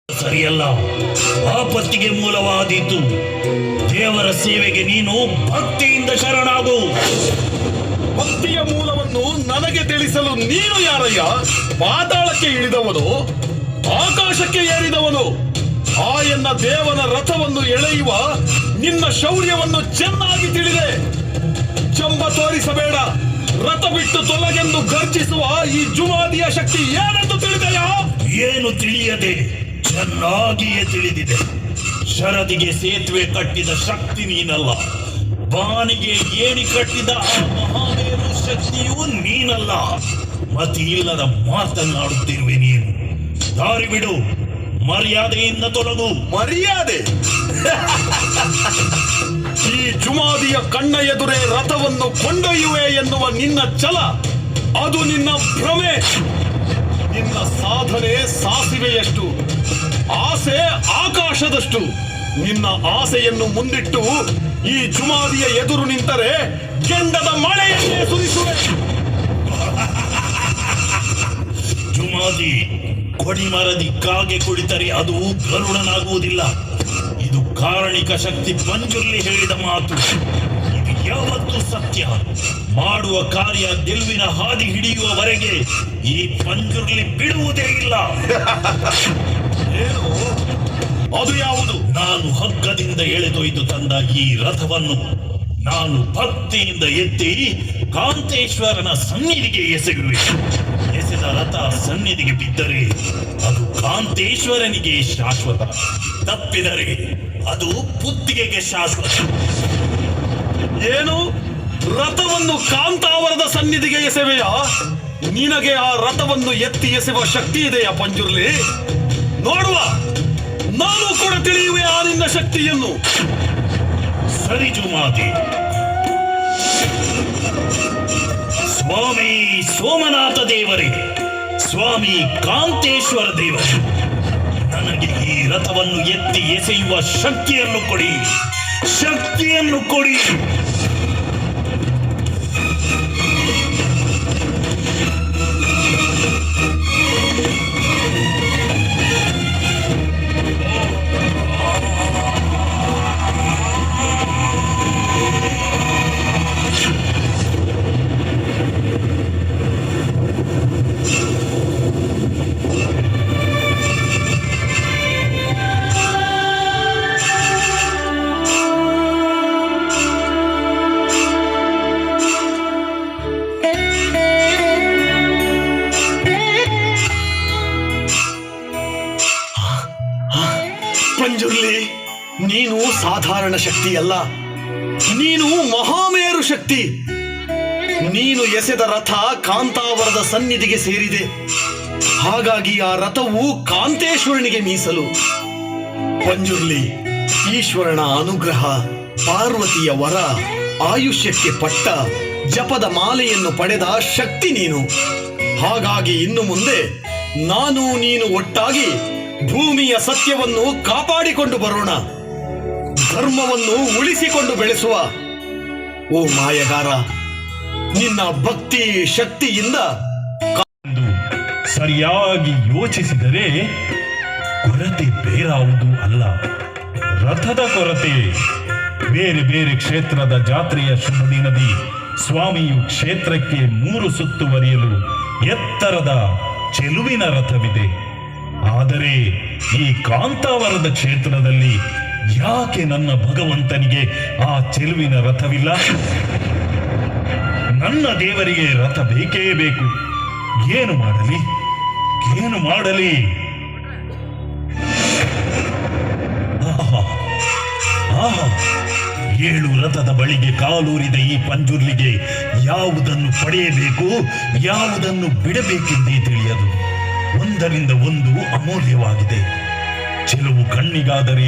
ಸರಿಯಲ್ಲ. ಆಪತ್ತಿಗೆ ಮೂಲವಾದೀತು. ದೇವರ ಸೇವೆಗೆ ನೀನು ಭಕ್ತಿಯಿಂದ ಶರಣಾಗು. ಭಕ್ತಿಯ ಮೂಲವನ್ನು ನನಗೆ ತಿಳಿಸಲು ನೀನು ಯಾರಯ್ಯ? ಪಾತಾಳಕ್ಕೆ ಇಳಿದವನು, ಆಕಾಶಕ್ಕೆ ಏರಿದವನು. ಆ ಎನ್ನ ದೇವನ ರಥವನ್ನು ಎಳೆಯುವ ನಿನ್ನ ಶೌರ್ಯವನ್ನು ಚೆನ್ನಾಗಿ ತಿಳಿದೆ. ಚಂಬ ತೋರಿಸಬೇಡ. ರಥ ಬಿಟ್ಟು ತೊಲಗೆಂದು ಗರ್ಜಿಸುವ ಈ ಜುಮಾದಿಯ ಶಕ್ತಿ ಏನೆಂದು ತಿಳಿದೆಯಾ? ಏನು ತಿಳಿಯದೆ ಚೆನ್ನಾಗಿಯೇ ತಿಳಿದಿದೆ. ಶರದಿಗೆ ಸೇತುವೆ ಕಟ್ಟಿದ ಶಕ್ತಿ ನೀನಲ್ಲ, ಬಾನಿಗೆ ಏಣಿ ಕಟ್ಟಿದ ಆ ಮಹಾದೇವ ಶಕ್ತಿಯೂ ನೀನಲ್ಲ. ಮತಿ ಇಲ್ಲದ ಮಾತನಾಡುತ್ತಿರುವೆ ನೀನು. ದಾರಿ ಬಿಡು, ಮರ್ಯಾದೆಯಿಂದ ತೊಲಗು. ಮರ್ಯಾದೆ? ಈ ಜುಮಾದಿಯ ಕಣ್ಣ ಎದುರೇ ರಥವನ್ನು ಕೊಂಡೊಯ್ಯುವೆ ಎನ್ನುವ ನಿನ್ನ ಛಲ, ಅದು ನಿನ್ನ ಭ್ರಮೆ. ನಿನ್ನ ಸಾಧನೆ ಸಾಸಿವೆಯಷ್ಟು, ಆಸೆ ಆಕಾಶದಷ್ಟು. ನಿನ್ನ ಆಸೆಯನ್ನು ಮುಂದಿಟ್ಟು ಈ ಜುಮಾದಿಯ ಎದುರು ನಿಂತರೆ ಕೆಂಡದ ಮಳೆಯನ್ನೇ ಸುರಿಸುವೆ. ಜುಮಾದಿ ಕೊಡಿಮರದಿ ಕಾಗೆ ಕುಳಿತರೆ ಅದು ಗರುಡನಾಗುವುದಿಲ್ಲ. ಇದು ಕಾರಣಿಕ ಶಕ್ತಿ ಪಂಜುರ್ಲಿ ಹೇಳಿದ ಮಾತು. ಇದು ಯಾವತ್ತೂ ಸತ್ಯ. ಮಾಡುವ ಕಾರ್ಯ ಗೆಲುವಿನ ಹಾದಿ ಹಿಡಿಯುವವರೆಗೆ ಈ ಪಂಜುರ್ಲಿ ಬಿಡುವುದೇ ಇಲ್ಲ. ಏನು ಅದು? ಯಾವುದು? ನಾನು ಹಗ್ಗದಿಂದ ಎಳೆದೊಯ್ದು ತಂದ ಈ ರಥವನ್ನು ನಾನು ಭಕ್ತಿಯಿಂದ ಎತ್ತಿ ಕಾಂತೇಶ್ವರನ ಸನ್ನಿಧಿಗೆ ಎಸೆಯುವೆ. ಎಸೆದ ರಥ ಸನ್ನಿಧಿಗೆ ಬಿದ್ದರೆ ಅದು ಕಾಂತೇಶ್ವರನಿಗೆ ಶಾಶ್ವತ, ತಪ್ಪಿದರೆ ಅದು ಬುದ್ಧಿಗೆ ಶಾಶ್ವತ. ಏನು? ರಥವನ್ನು ಕಾಂತಾವರದ ಸನ್ನಿಧಿಗೆ ಎಸೆವೆಯಾ? ನಿನಗೆ ಆ ರಥವನ್ನು ಎತ್ತಿ ಎಸೆಯುವ ಶಕ್ತಿ ಇದೆಯಾ ಪಂಜುರ್ಲಿ? ನೋಡುವ, ನಾನು ಕೂಡ ತಿಳಿಯುವೆ ಆ ನಿನ್ನ ಶಕ್ತಿಯನ್ನು. ಸರಿ ಜುಮಾದಿ. ಸ್ವಾಮಿ ಸೋಮನಾಥ ದೇವರೇ, ಸ್ವಾಮಿ ಕಾಂತೇಶ್ವರ ದೇವರೇ, ನನಗೆ ಈ ರಥವನ್ನು ಎತ್ತಿ ಎಸೆಯುವ ಶಕ್ತಿಯನ್ನು ಕೊಡಿ, ಶಕ್ತಿಯನ್ನು ಕೊಡಿ. ಪಂಜುರ್ಲಿ, ನೀನು ಸಾಧಾರಣ ಶಕ್ತಿಯಲ್ಲ, ನೀನು ಮಹಾಮೇರು ಶಕ್ತಿ. ನೀನು ಎಸೆದ ರಥ ಕಾಂತಾವರದ ಸನ್ನಿಧಿಗೆ ಸೇರಿದೆ. ಹಾಗಾಗಿ ಆ ರಥವು ಕಾಂತೇಶ್ವರನಿಗೆ ಮೀಸಲು. ಪಂಜುರ್ಲಿ, ಈಶ್ವರನ ಅನುಗ್ರಹ, ಪಾರ್ವತಿಯ ವರ, ಆಯುಷ್ಯಕ್ಕೆ ಪಟ್ಟ, ಜಪದ ಮಾಲೆಯನ್ನು ಪಡೆದ ಶಕ್ತಿ ನೀನು. ಹಾಗಾಗಿ ಇನ್ನು ಮುಂದೆ ನಾನು ನೀನು ಒಟ್ಟಾಗಿ ಭೂಮಿಯ ಸತ್ಯವನ್ನು ಕಾಪಾಡಿಕೊಂಡು ಬರೋಣ, ಧರ್ಮವನ್ನು ಉಳಿಸಿಕೊಂಡು ಬೆಳೆಸುವ. ಓ ಮಾಯಗಾರ, ನಿನ್ನ ಭಕ್ತಿ ಶಕ್ತಿಯಿಂದ ಸರಿಯಾಗಿ ಯೋಚಿಸಿದರೆ ಕೊರತೆ ಬೇರಾವುದು ಅಲ್ಲ, ರಥದ ಕೊರತೆ. ಬೇರೆ ಬೇರೆ ಕ್ಷೇತ್ರದ ಜಾತ್ರೆಯ ಶುಭ ದಿನದಿ ಸ್ವಾಮಿಯು ಕ್ಷೇತ್ರಕ್ಕೆ 3 ಸುತ್ತುವರಿಯಲು ಎತ್ತರದ ಚೆಲುವಿನ ರಥವಿದೆ. ಆದರೆ ಈ ಕಾಂತಾವರದ ಕ್ಷೇತ್ರದಲ್ಲಿ ಯಾಕೆ ನನ್ನ ಭಗವಂತನಿಗೆ ಆ ಚೆಲುವಿನ ರಥವಿಲ್ಲ? ನನ್ನ ದೇವರಿಗೆ ರಥ ಬೇಕೇ ಬೇಕು. ಏನು ಮಾಡಲಿ, ಏನು ಮಾಡಲಿ? ಆಹಾ, 7 ರಥದ ಬಳಿಗೆ ಕಾಲೂರಿದ ಈ ಪಂಜುರ್ಲಿಗೆ ಯಾವುದನ್ನು ಪಡೆಯಬೇಕು, ಯಾವುದನ್ನು ಬಿಡಬೇಕೆಂದೇ ತಿಳಿಯದು. ಒಂದರಿಂದ ಒಂದು ಅಮೂಲ್ಯವಾಗಿದೆ. ಚೆಲುವು ಕಣ್ಣಿಗಾದರೆ